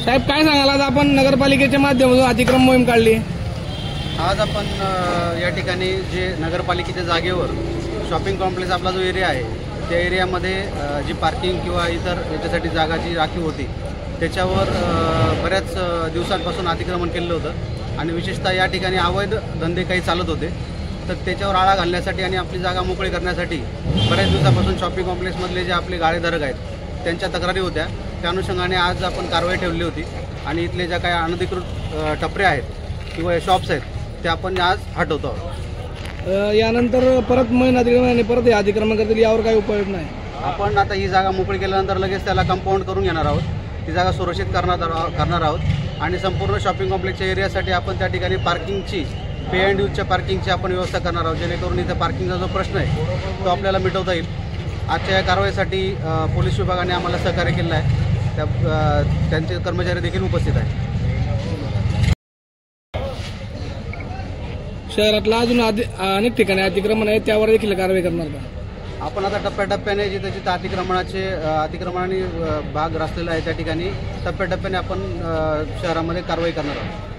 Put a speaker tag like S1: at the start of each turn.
S1: साहेब काय सांगाल, आज आपण नगरपालिकेच्या माध्यमातून अतिक्रमण मोहीम काढली?
S2: आज आपण या ठिकाणी जे नगरपालिकेच्या जागेवर शॉपिंग कॉम्प्लेक्स आपला जो एरिया आहे त्या एरियामध्ये जी पार्किंग किंवा इतर याच्यासाठी जागा जी राखीव होती त्याच्यावर बऱ्याच दिवसांपासून अतिक्रमण केलेलं होतं आणि विशेषतः या ठिकाणी अवैध धंदे काही चालत होते. तर त्याच्यावर आळा घालण्यासाठी आणि आपली जागा मोकळी करण्यासाठी बऱ्याच दिवसापासून शॉपिंग कॉम्प्लेक्समधले जे आपले गाळेधारक आहेत त्यांच्या तक्रारी होत्या. त्या अनुषंगाने आज आपण कारवाई ठेवली होती आणि इथले ज्या काही अनधिकृत टपरे आहेत किंवा शॉप्स आहेत ते आपण आज हटवतो आहोत.
S1: यानंतर परत महिना दीड महिन्याने परत अतिक्रमण करतील, यावर काही उपाययोजना नाही?
S2: आपण आता ही जागा मोकळी केल्यानंतर लगेच त्याला कंपाऊंड करून घेणार आहोत. ती जागा सुरक्षित करणार आहोत आणि संपूर्ण शॉपिंग कॉम्प्लेक्सच्या एरियासाठी आपण त्या ठिकाणी पार्किंगची पे अँड यूजच्या पार्किंगची आपण व्यवस्था करणार आहोत, जेणेकरून इथं पार्किंगचा जो प्रश्न आहे तो आपल्याला मिटवता येईल. आजच्या या कारवाईसाठी पोलीस विभागाने आम्हाला सहकार्य केलं आहे. त्यांचे कर्मचारी देखील उपस्थित आहेत.
S1: शहरातला अजून अनेक ठिकाणी अतिक्रमण आहे, त्यावर देखील कारवाई करणार का?
S2: आपण आता टप्प्याटप्प्याने जिथे जिथे अतिक्रमणाने भाग रचलेला आहे त्या ठिकाणी टप्प्याटप्प्याने आपण शहरामध्ये कारवाई करणार आहोत.